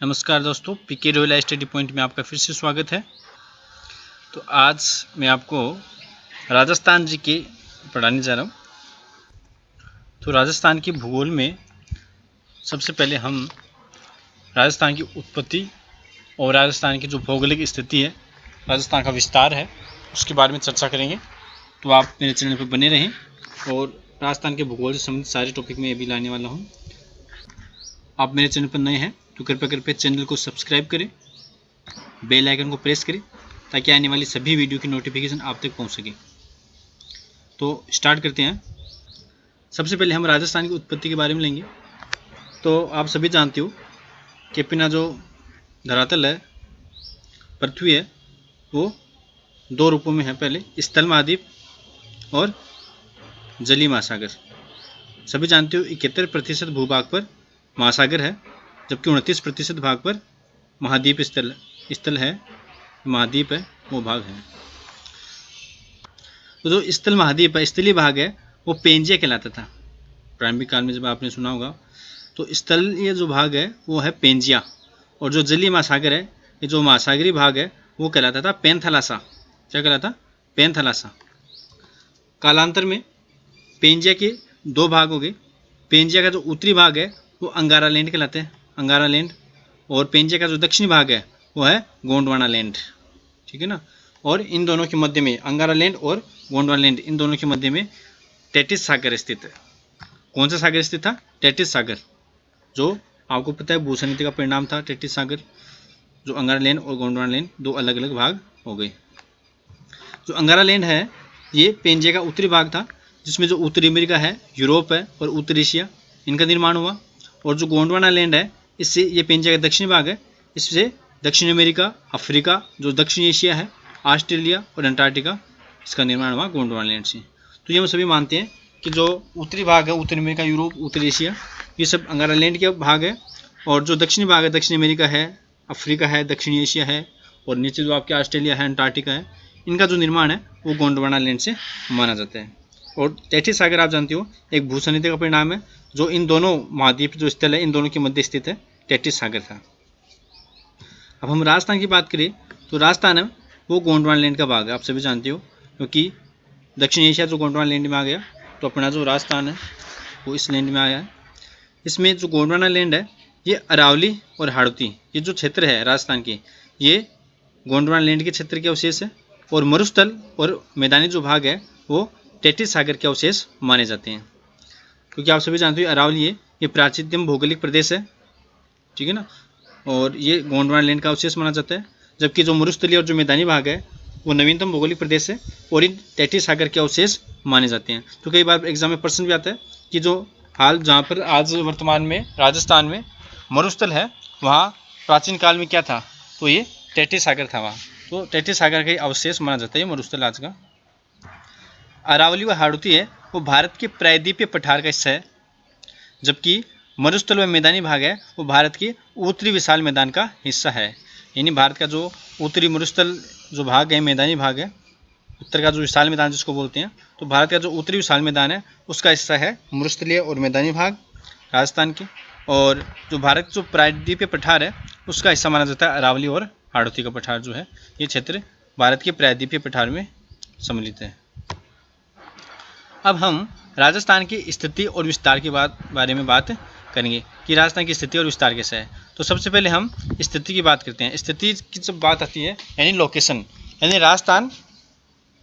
नमस्कार दोस्तों, पीके royal study point में आपका फिर से स्वागत है। तो आज मैं आपको राजस्थान जी के पढ़ाने जा रहा हूँ। तो राजस्थान की भूगोल में सबसे पहले हम राजस्थान की उत्पत्ति और राजस्थान की जो भौगोलिक स्थिति है, राजस्थान का विस्तार है, उसके बारे में चर्चा करेंगे। तो आप मेरे चैनल पर बने रहें और राजस्थान के भूगोल से संबंधित सारे टॉपिक मैं अभी लाने वाला हूँ। आप मेरे चैनल पर नए हैं तो कृपया चैनल को सब्सक्राइब करें, बेल आइकन को प्रेस करें ताकि आने वाली सभी वीडियो की नोटिफिकेशन आप तक पहुंच सके। तो स्टार्ट करते हैं। सबसे पहले हम राजस्थान की उत्पत्ति के बारे में लेंगे। तो आप सभी जानते हो कि अपना जो धरातल है, पृथ्वी है, वो दो रूपों में है। पहले स्थल महाद्वीप और जलीय महासागर। सभी जानते हो 71% भूभाग पर महासागर है, जबकि 29% भाग पर महाद्वीप स्थल है, महाद्वीप है, वो भाग है। तो जो स्थल महाद्वीप है, स्थलीय भाग है, वो पेंजिया कहलाता था। प्रारंभिक काल में जब आपने सुना होगा, तो स्थलीय जो भाग है वो है पेंजिया, और जो जलीय महासागर है, ये जो महासागरीय भाग है, वो कहलाता था पैंथालासा। क्या कहलाता? पैंथालासा। कालांतर में पेंजिया के दो भाग हो गए। पेंजिया का जो उत्तरी भाग है वो अंगारा लैंड कहलाते हैं, अंगारा लैंड, और पेंजिया का जो दक्षिणी भाग है वो है गोंडवाना लैंड। ठीक है ना। और इन दोनों के मध्य में, अंगारा लैंड और गोंडवाना लैंड, इन दोनों के मध्य में टेटिस सागर स्थित है। कौन सा सागर स्थित था? टेटिस सागर। जो आपको पता है भूसंधि का परिणाम था टेटिस सागर। जो अंगारा लैंड और गोंडवाना लैंड दो अलग अलग भाग हो गए। जो अंगारा लैंड है ये पेंजिया का उत्तरी भाग था, जिसमें जो उत्तरी अमेरिका है, यूरोप है और उत्तर एशिया, इनका निर्माण हुआ। और जो गोंडवाना लैंड है, इससे ये पेंजिया का दक्षिणी भाग है, इससे दक्षिण अमेरिका, अफ्रीका, जो दक्षिण एशिया है, ऑस्ट्रेलिया और अंटार्कटिका, इसका निर्माण हुआ गोंडवाना लैंड से। तो ये हम सभी मानते हैं कि जो उत्तरी भाग है, उत्तर अमेरिका, यूरोप, उत्तर एशिया, ये सब अंगारा लैंड के भाग है। और जो दक्षिणी भाग है, दक्षिण अमेरिका है, अफ्रीका है, दक्षिण एशिया है, और नीचे जो आपके ऑस्ट्रेलिया है, अंटार्कटिका है, इनका जो निर्माण है वो गोंडवाना लैंड से माना जाता है। और टेटिस सागर आप जानते हो एक भूसंधि का परिणाम है, जो इन दोनों महाद्वीप जो स्थल है, इन दोनों के मध्य स्थित है, टेटिस सागर था। अब हम राजस्थान की बात करें तो राजस्थान है वो गोंडवाना लैंड का भाग है, आप सभी जानते हो, क्योंकि दक्षिण एशिया जो गोंडवाना लैंड में आ गया, तो अपना जो राजस्थान है वो इस लैंड में आया है। इसमें जो गोंडवाना लैंड है, ये अरावली और हाड़ौती, ये जो क्षेत्र है राजस्थान के, ये गोंडवाना लैंड के क्षेत्र के अवशेष है। और मरुस्थल और मैदानी जो भाग है वो टेटिस सागर के अवशेष माने जाते हैं, क्योंकि आप सभी जानते हो अरावली है, ये प्राचीनतम भौगोलिक प्रदेश है। ठीक है ना। और ये गोंडवाना लैंड का अवशेष माना जाता है, जबकि जो मरुस्थलीय और जो मैदानी भाग है वो नवीनतम भौगोलिक प्रदेश है और इन टेटिस सागर के अवशेष माने जाते हैं। तो कई बार एग्जाम में प्रश्न भी आता है कि जो हाल जहाँ पर आज वर्तमान में राजस्थान में मरुस्थल है, वहाँ प्राचीन काल में क्या था? तो ये टेटिस सागर था वहाँ। तो टेटिस सागर के अवशेष माना जाता है मरुस्थल आज का। अरावली व हाड़ौती है वो भारत के प्रायद्वीपीय पठार का हिस्सा है, जबकि मरुस्थल व मैदानी भाग है वो भारत के उत्तरी विशाल मैदान का हिस्सा है। यानी भारत का जो उत्तरी मरुस्थल जो भाग है, मैदानी भाग है, उत्तर का जो विशाल मैदान जिसको बोलते हैं, तो भारत का जो उत्तरी विशाल मैदान है उसका हिस्सा है मरुस्थलीय और मैदानी भाग राजस्थान के। और जो भारत जो प्रायद्वीपीय पठार है उसका हिस्सा माना जाता है अरावली और हाड़ौती का पठार जो है, ये क्षेत्र भारत के प्रायद्वीपीय पठार में सम्मिलित है। अब हम राजस्थान की स्थिति और विस्तार के बारे में बात करेंगे कि राजस्थान की स्थिति और विस्तार कैसा है। तो सबसे पहले हम स्थिति की बात करते हैं। स्थिति की जब बात आती है यानी लोकेशन, यानी राजस्थान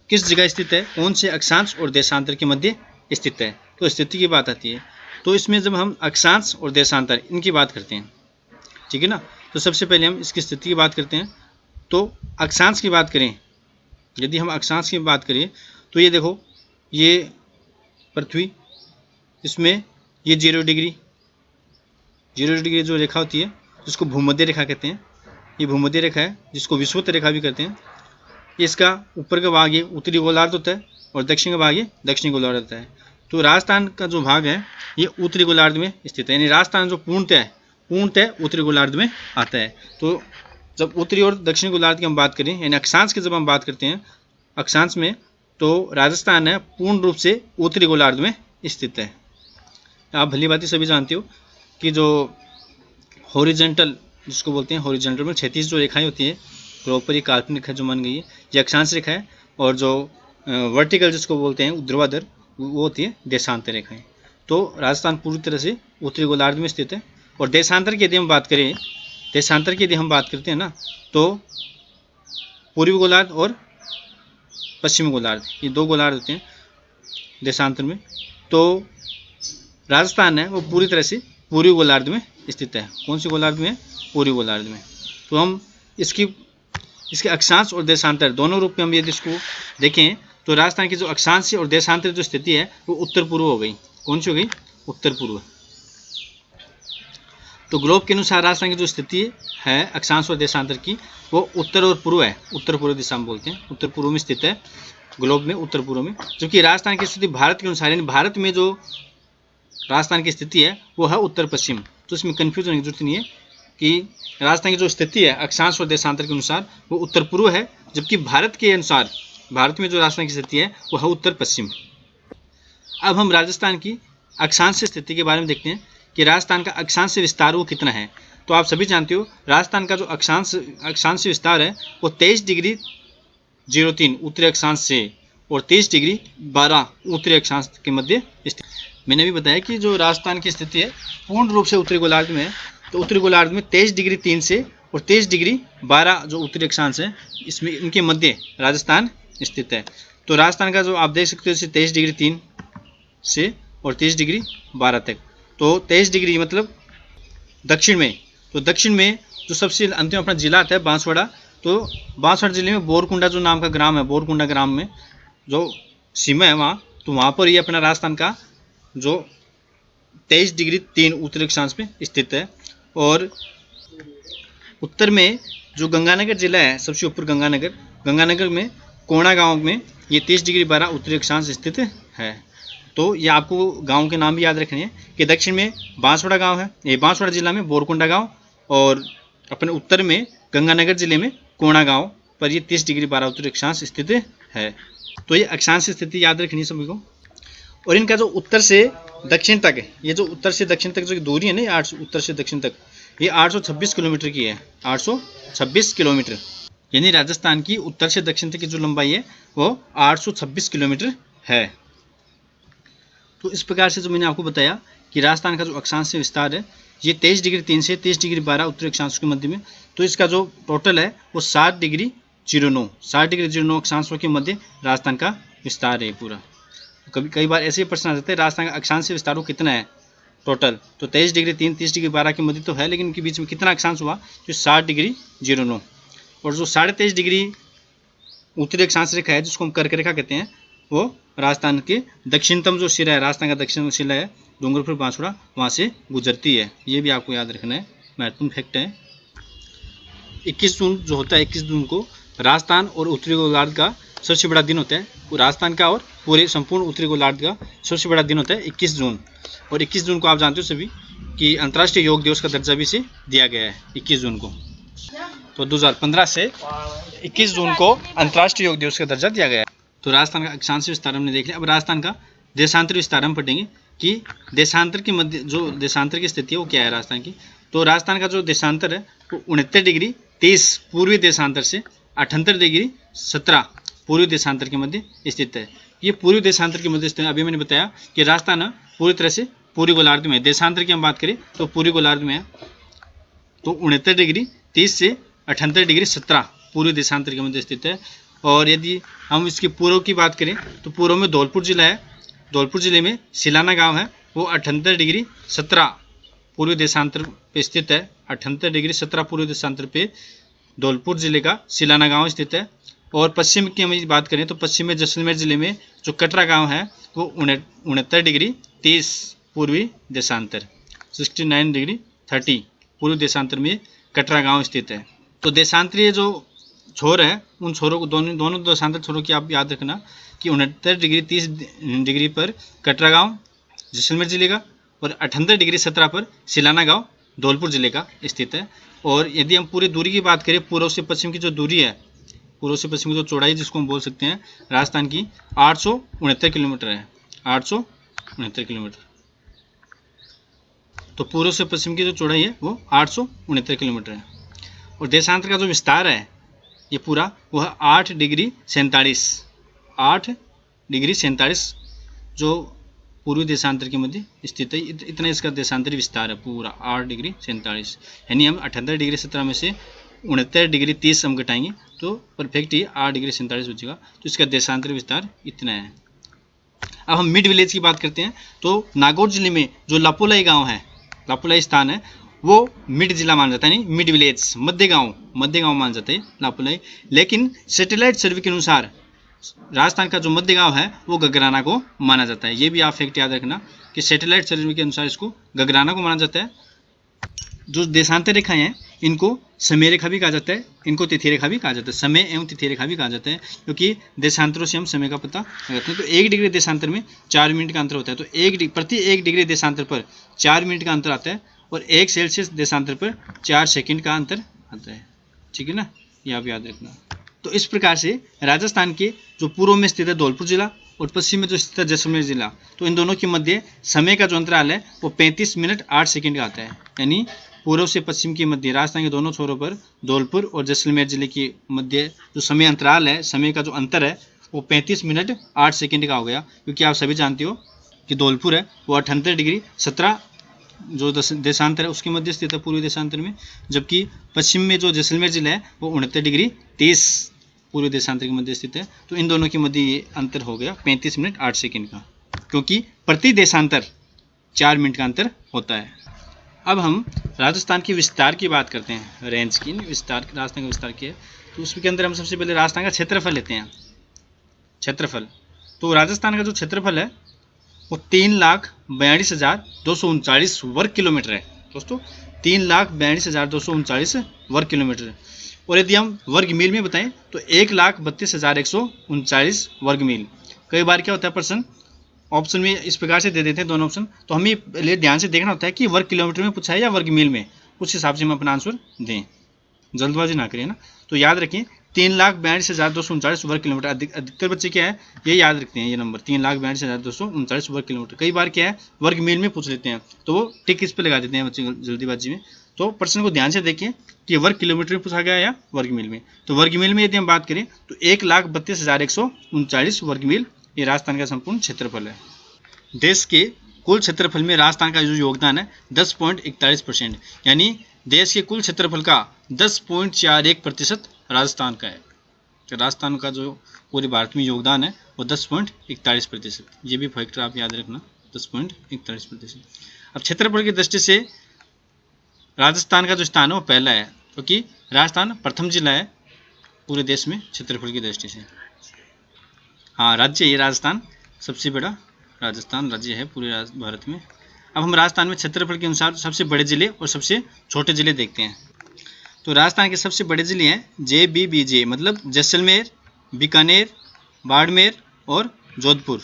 किस जगह स्थित है, कौन से अक्षांश और देशांतर के मध्य स्थित है, तो स्थिति की बात आती है। तो इसमें जब हम अक्षांश और देशांतर इनकी बात करते हैं, ठीक है ना, तो सबसे पहले हम इसकी स्थिति की बात करते हैं। तो अक्षांश की बात करें, यदि हम अक्षांश की बात करें तो ये देखो, ये पृथ्वी, इसमें ये 0 डिग्री जो रेखा होती है जिसको भूमध्य रेखा कहते हैं, ये भूमध्य रेखा है जिसको विषुवत रेखा भी कहते हैं। इसका ऊपर का भाग ये उत्तरी गोलार्ध होता है और दक्षिण का भाग ये दक्षिणी गोलार्ध होता है। तो राजस्थान का जो भाग है ये उत्तरी गोलार्ध में स्थित है, यानी राजस्थान जो पूर्णतः उत्तरी गोलार्ध में आता है। तो जब उत्तरी और दक्षिणी गोलार्ध की हम बात करें, यानी अक्षांश की जब हम बात करते हैं अक्षांश में, तो राजस्थान है पूर्ण रूप से उत्तरी गोलार्ध में स्थित है। आप भली भांति सभी जानते हो कि जो हॉरिजॉन्टल जिसको बोलते हैं हॉरिजॉन्टल में क्षैतिज जो रेखाएं होती है ग्लोब पर, ये काल्पनिक रेखा जो मान गई है, ये अक्षांश रेखा है। और जो वर्टिकल जिसको बोलते हैं ऊर्ध्वाधर, वो होती है देशांतर रेखाएं। तो राजस्थान पूरी तरह से उत्तरी गोलार्ध में स्थित है। और देशांतर की यदि हम बात करें, देशांतर की यदि हम बात करते हैं ना, तो पूर्वी गोलार्ध और पश्चिमी गोलार्ध, ये दो गोलार्ध होते हैं देशांतर में। तो राजस्थान है वो पूरी तरह से पूर्वी गोलार्ध में स्थित है। कौन सी गोलार्ध में है? पूर्वी गोलार्ध में। तो हम इसके अक्षांश और देशांतर दोनों रूप में हम यदि इसको देखें तो राजस्थान की जो अक्षांश और देशांतर जो स्थिति है वो उत्तर पूर्व हो गई। कौन सी हो गई? उत्तर पूर्व। तो ग्लोब के अनुसार राजस्थान की जो स्थिति है अक्षांश और देशांतर की, वो उत्तर और पूर्व है, उत्तर पूर्व दिशा में बोलते हैं, उत्तर पूर्व में स्थित है ग्लोब में, उत्तर पूर्व में। जबकि राजस्थान की स्थिति भारत के अनुसार, यानी भारत में जो राजस्थान की स्थिति है वो है उत्तर पश्चिम। तो इसमें कन्फ्यूज होने की जरूरत नहीं है कि राजस्थान की जो स्थिति है अक्षांश और देशांतर के अनुसार वो उत्तर पूर्व है, जबकि भारत के अनुसार भारत में जो राजस्थान की स्थिति है वो है उत्तर पश्चिम। अब हम राजस्थान की अक्षांश स्थिति के बारे में देखते हैं कि राजस्थान का अक्षांश विस्तार वो कितना है। तो आप सभी जानते हो राजस्थान का जो अक्षांश विस्तार है वो 23 डिग्री 03 उत्तरी अक्षांश से और 23 डिग्री 12 उत्तरी अक्षांश के मध्य स्थित। मैंने भी बताया कि जो राजस्थान की स्थिति है पूर्ण रूप से उत्तरी गोलार्ध में है। तो उत्तरी गोलार्ध में 23 डिग्री 3 से और 23 डिग्री 12 जो उत्तरी अक्षांश है, इसमें इनके मध्य राजस्थान स्थित है। तो राजस्थान का जो आप देख सकते हो जैसे 23 डिग्री 3 से और 23 डिग्री 12 तक। तो 23 डिग्री मतलब दक्षिण में। तो दक्षिण में जो सबसे अंतिम अपना जिला आता है बांसवाड़ा, तो बांसवाड़ा जिले में बोरकुंडा जो नाम का ग्राम है, बोरकुंडा ग्राम में जो सीमा है वहाँ, तो वहाँ पर ये अपना राजस्थान का जो 23 डिग्री 3 उत्तरी अक्षांश में स्थित है। और उत्तर में जो गंगानगर जिला है, सबसे ऊपर गंगानगर में कोणा गांव में ये 23 डिग्री 12 उत्तरी अक्षांश स्थित है। तो ये आपको गांव के नाम भी याद रखने हैं कि दक्षिण में बांसवाड़ा गांव है, ये बांसवाड़ा जिला में बोरकुंडा गांव, और अपने उत्तर में गंगानगर जिले में कोणा गांव पर ये 30 डिग्री 12 उत्तरी अक्षांश स्थित है। तो ये अक्षांश स्थिति याद रखनी है सभी को। और इनका जो उत्तर से दक्षिण तक है, ये जो उत्तर से दक्षिण तक जो दूरी है ना, उत्तर से दक्षिण तक ये 826 किलोमीटर की है, 826 किलोमीटर। यानी राजस्थान की उत्तर से दक्षिण तक की जो लंबाई है वो 826 किलोमीटर है। तो इस प्रकार से जो मैंने आपको बताया कि राजस्थान का जो अक्षांश विस्तार है ये 23 डिग्री 3 से 23 डिग्री 12 उत्तरी अक्षांश के मध्य में। तो इसका जो टोटल है वो 60 डिग्री 09 अक्षांशों के मध्य राजस्थान का विस्तार है पूरा। कई बार ऐसे प्रश्न आ जाते हैं राजस्थान का अक्षांश विस्तार वो कितना है टोटल, तो 23 डिग्री 3 30 डिग्री 12 के मध्य तो है, लेकिन इनके बीच में कितना अक्षांश हुआ, तो 60 डिग्री 09। और जो 23.5 डिग्री उत्तरी अक्षांश रेखा है जिसको हम कर्क रेखा कहते हैं, वो राजस्थान के दक्षिणतम जो सिरा है, राजस्थान का दक्षिण सिरा है डूंगरपुर बांसवाड़ा, वहाँ से गुजरती है। ये भी आपको याद रखना है, महत्वपूर्ण फैक्ट है। 21 जून जो होता है, 21 जून को राजस्थान और उत्तरी गोलार्ध का सबसे बड़ा दिन होता है। राजस्थान का और पूरे संपूर्ण उत्तरी गोलार्ध का सबसे बड़ा दिन होता है 21 जून। और 21 जून को आप जानते हो सभी कि अंतर्राष्ट्रीय योग दिवस का दर्जा भी इसे दिया गया है 21 जून को। तो 2015 से 21 जून को अंतर्राष्ट्रीय योग दिवस का दर्जा दिया गया है। तो राजस्थान का अक्षांश विस्तार हमने देख लिया। अब राजस्थान का देशांतर विस्तार हम पढ़ेंगे कि देशांतर के मध्य जो देशांतर की स्थिति है वो क्या है राजस्थान की। तो राजस्थान का जो देशांतर है वो 69 डिग्री 30 पूर्वी देशांतर से 78 डिग्री 17 पूर्वी देशांतर के मध्य स्थित है। ये पूर्वी देशांतर के मध्य स्थित है। अभी मैंने बताया कि राजस्थान पूरी तरह से पूर्वी गोलार्ध में है। देशांतर की हम बात करें तो पूर्वी गोलार्ध में है। तो 69 डिग्री 30 से 78 डिग्री 17 पूर्वी देशांतर के मध्य स्थित है। और यदि हम इसके पूर्व की बात करें तो पूर्व में धौलपुर जिला है। धौलपुर जिले में सिलाना गांव है, वो 78 डिग्री 17 पूर्वी देशांतर पे स्थित है। 78 डिग्री 17 पूर्वी देशांतर पे धौलपुर जिले का सिलाना गांव स्थित है। और पश्चिम की हम बात करें तो पश्चिम में जैसलमेर जिले में जो कटरा गांव है वो 69 डिग्री 30 पूर्वी देशांतर 69 डिग्री 30 पूर्वी देशांतर में कटरा गांव स्थित है। तो देशांतरीय जो छोर है उन छोरों को दोनों देशांतर छोरों की आप याद रखना कि 69 डिग्री 30 डिग्री पर कटरा गांव जैसलमेर जिले का और 78 डिग्री 17 पर सिलाना गांव धौलपुर जिले का स्थित है। और यदि हम पूरी दूरी की बात करें, पूर्व से पश्चिम की जो दूरी है, पूर्व से पश्चिम की जो चौड़ाई जिसको हम बोल सकते हैं राजस्थान की 869 किलोमीटर है। 869 किलोमीटर। तो पूर्व से पश्चिम की जो चौड़ाई है वो 869 किलोमीटर है। और देशांतर का जो विस्तार है ये पूरा वह 8 डिग्री 47 जो पूर्वी देशांतर के मध्य स्थित है। इतना इसका देशांतरी विस्तार है पूरा 8 डिग्री 47, यानी हम 78 डिग्री 17 में से 69 डिग्री 30 हम घटाएंगे तो परफेक्ट ही 8 डिग्री 47 बचेगा। तो इसका देशांतरी विस्तार इतना है। अब हम मिड विलेज की बात करते हैं। तो नागौर जिले में जो लापोलाई गांव है, लापोलाई स्थान है, वो मिड जिला माना जाता है, यानी मिड विलेज, मध्य गांव माना जाता है लापोलाई। लेकिन सैटेलाइट सर्वे के अनुसार राजस्थान का जो मध्य गांव है वो गगराना को माना जाता है। ये भी आप फैक्ट याद रखना कि सैटेलाइट सर्वे के अनुसार इसको गगराना को माना जाता है। जो देशांतर रेखाएं हैं इनको समय रेखा भी कहा जाता है, इनको तिथि रेखा भी कहा जाता है, समय एवं तिथि रेखा भी कहा जाता है, क्योंकि देशांतरों से हम समय का पता लगाते हैं। तो 1 डिग्री देशांतर में 4 मिनट का अंतर होता है। तो प्रति 1 डिग्री देशांतर पर 4 मिनट का अंतर आता है और 1 सेल्सियस देशांतर पर 4 सेकंड का अंतर आता है। ठीक है ना, ये आप याद रखना। तो इस प्रकार से राजस्थान के जो पूर्व में स्थित है धौलपुर जिला और पश्चिम में जो स्थित है जैसलमेर जिला, तो इन दोनों के मध्य समय का जो अंतराल है वो 35 मिनट 8 सेकंड का आता है। यानी पूर्व से पश्चिम के मध्य राजस्थान के दोनों छोरों पर धौलपुर और जैसलमेर जिले के मध्य जो समय अंतराल है, समय का जो अंतर है वो 35 मिनट 8 सेकंड का हो गया। क्योंकि आप सभी जानते हो कि धौलपुर है वो 78 डिग्री 17 जो देशांतर है उसके मध्य स्थित है पूर्वी देशांतर में, जबकि पश्चिम में जो जैसलमेर जिला है वो 69 डिग्री 30 पूर्वी देशांतर के मध्य स्थित है। तो इन दोनों के मध्य ये अंतर हो गया 35 मिनट 8 सेकंड का, क्योंकि प्रति देशांतर 4 मिनट का अंतर होता है। अब हम राजस्थान के विस्तार की बात करते हैं, रेंज की विस्तार, राजस्थान का विस्तार किया है। तो उसके अंदर हम सबसे पहले राजस्थान का क्षेत्रफल लेते हैं। क्षेत्रफल, तो राजस्थान का जो क्षेत्रफल है वो 3,42,239 वर्ग किलोमीटर है दोस्तों, 3,42,239 वर्ग किलोमीटर है। और यदि हम वर्ग मील में बताएं तो 1,32,139 वर्ग मील। कई बार क्या होता है प्रश्न ऑप्शन में इस प्रकार से दे देते हैं दोनों ऑप्शन, तो हमें पहले ध्यान से देखना होता है कि वर्ग किलोमीटर में पूछा है या वर्ग मील में, उस हिसाब से हम अपना आंसर दें, जल्दबाजी ना करें ना। तो याद रखें 3,42,239 वर्ग किलोमीटर। अधिकतर बच्चे क्या है ये याद रखते हैं, ये नंबर 3,42,239 वर्ग किलोमीटर। कई बार क्या है वर्ग मील में पूछ लेते हैं तो वो टिक इस पर लगा देते हैं बच्चे जल्दीबाजी में। तो प्रश्न को ध्यान से देखें कि वर्ग किलोमीटर में पूछा गया या वर्ग मील में। तो वर्ग मील में यदि हम बात करें तो 1,32,139 वर्ग मील ये राजस्थान का संपूर्ण क्षेत्रफल है। देश के कुल क्षेत्रफल में राजस्थान का जो योगदान है 10.41%, यानी देश के कुल क्षेत्रफल का 10.41% राजस्थान का है। तो राजस्थान का जो पूरे भारत में योगदान है वो 10.41%। ये भी फैक्टर आप याद रखना, 10.41%। अब क्षेत्रफल की दृष्टि से राजस्थान का जो स्थान है वो पहला है, क्योंकि राजस्थान प्रथम जिला है पूरे देश में क्षेत्रफल की दृष्टि से। हाँ, राज्य ये राजस्थान सबसे बड़ा राजस्थान राज्य है पूरे भारत में। अब हम राजस्थान में क्षेत्रफल के अनुसार सबसे बड़े जिले और सबसे छोटे जिले देखते हैं। तो राजस्थान के सबसे बड़े जिले हैं JBBJ, मतलब जैसलमेर, बीकानेर, बाड़मेर और जोधपुर।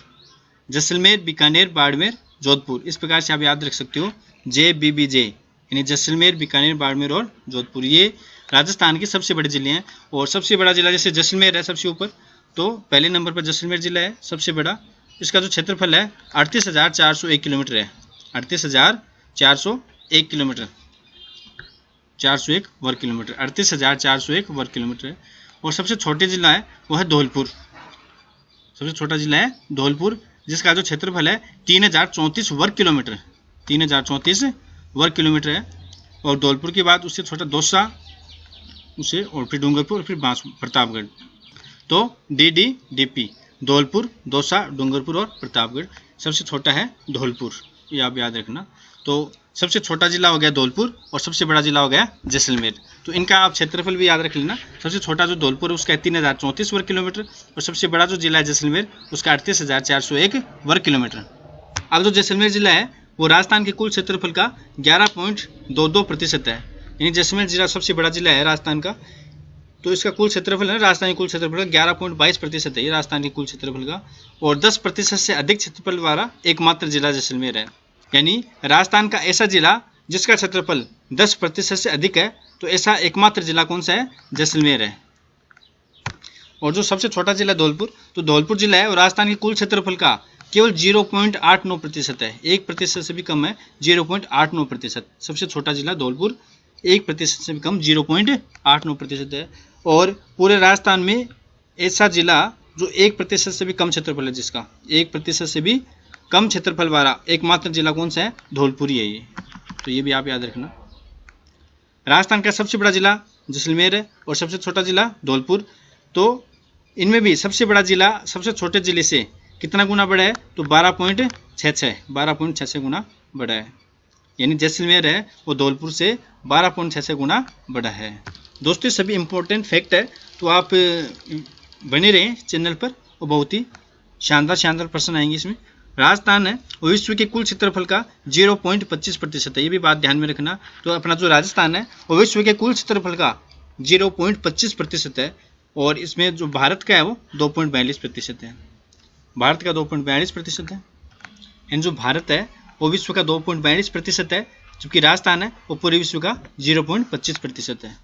जैसलमेर, बीकानेर, बाड़मेर, जोधपुर, इस प्रकार से आप याद रख सकते हो JBBJ, यानी जैसलमेर, बीकानेर, बाड़मेर और जोधपुर। ये राजस्थान के सबसे बड़े जिले हैं। और सबसे बड़ा जिला जैसे जैसलमेर है सबसे ऊपर, तो पहले नंबर पर जैसलमेर जिला है सबसे बड़ा। इसका जो क्षेत्रफल है 38,401 किलोमीटर है, 38,401 किलोमीटर, 401 वर्ग किलोमीटर, 38,401 वर्ग किलोमीटर है। और सबसे छोटे जिला है वो है धौलपुर, सबसे छोटा जिला है धौलपुर, जिसका जो क्षेत्रफल है 3,034 वर्ग किलोमीटर, 3,034 वर्ग किलोमीटर है। और धौलपुर के बाद उससे छोटा दौसा, उसे और फिर डूंगरपुर और फिर प्रतापगढ़। तो DDDP, धौलपुर, दौसा, डूंगरपुर और प्रतापगढ़। सबसे छोटा है धौलपुर, ये आप याद रखना। तो सबसे छोटा जिला हो गया धौलपुर और सबसे बड़ा जिला हो गया जैसलमेर। तो इनका आप क्षेत्रफल भी याद रख लेना। सबसे छोटा जो धौलपुर है उसका 3,034 वर्ग किलोमीटर और सबसे बड़ा जो जिला है जैसलमेर उसका 38,401 वर्ग किलोमीटर। अब जो जैसलमेर जिला है वो राजस्थान के कुल क्षेत्रफल का 11.22% है, यानी जैसलमेर जिला सबसे बड़ा जिला है राजस्थान का। तो इसका कुल क्षेत्रफल है राजस्थान के कुल क्षेत्रफल का 11.22% है ये राजस्थान के कुल क्षेत्रफल का। और 10% से अधिक क्षेत्रफल वाला एकमात्र जिला जैसलमेर है, यानी राजस्थान का ऐसा जिला जिसका क्षेत्रफल 10% से अधिक है, तो ऐसा एकमात्र जिला कौन सा है, जैसलमेर है। और जो सबसे छोटा जिला धौलपुर, तो धौलपुर जिला है और राजस्थान के कुल क्षेत्रफल का केवल 0.89% है, 1% से भी कम है, 0.89%। सबसे छोटा जिला धौलपुर 1% से भी कम 0.89% है। और पूरे राजस्थान में ऐसा जिला जो 1% से भी कम क्षेत्रफल है, जिसका 1% से भी कम क्षेत्रफल वाला एकमात्र जिला कौन सा है? धौलपुर ही है ये। तो ये भी आप याद रखना। राजस्थान का सबसे बड़ा जिला जैसलमेर है और सबसे छोटा जिला धौलपुर। तो इनमें भी सबसे बड़ा जिला सबसे छोटे जिले से कितना गुना बड़ा है? तो 12.66 गुना बड़ा है। यानी जैसलमेर है वो धौलपुर से 12.66 गुना बड़ा है। दोस्तों सभी इंपॉर्टेंट फैक्ट है, तो आप बने रहें चैनल पर, वो बहुत ही शानदार प्रश्न आएंगे इसमें। राजस्थान है वो विश्व के कुल क्षेत्रफल का 0.25% है, ये भी बात ध्यान में रखना। तो अपना जो राजस्थान है वो विश्व के कुल क्षेत्रफल का 0.25% है, और इसमें जो भारत का है वो 2.42% है। भारत का 2.42% है। एंड जो भारत है वो विश्व का 2.42% है, जबकि राजस्थान है वो पूरे विश्व का 0.25% है।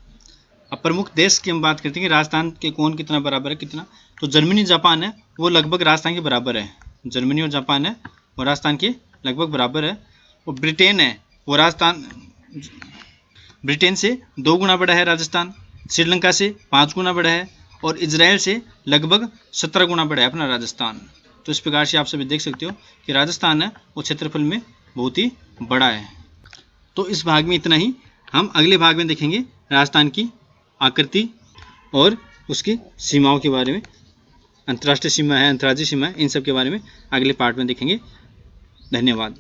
अब प्रमुख देश की हम बात करते हैं कि राजस्थान के कौन कितना बराबर है, कितना। तो जर्मनी जापान है वो लगभग राजस्थान के बराबर है। जर्मनी और जापान है वो राजस्थान के लगभग बराबर है। और ब्रिटेन है वो ब्रिटेन से 2 गुना बड़ा है राजस्थान, श्रीलंका से 5 गुना बड़ा है, और इजराइल से लगभग 17 गुना बड़ा है अपना राजस्थान। तो इस प्रकार से आप सभी देख सकते हो कि राजस्थान है वो क्षेत्रफल में बहुत ही बड़ा है। तो इस भाग में इतना ही। हम अगले भाग में देखेंगे राजस्थान की आकृति और उसकी सीमाओं के बारे में। अंतर्राष्ट्रीय सीमा है, अंतर्राज्यीय सीमा है, इन सब के बारे में अगले पार्ट में देखेंगे। धन्यवाद।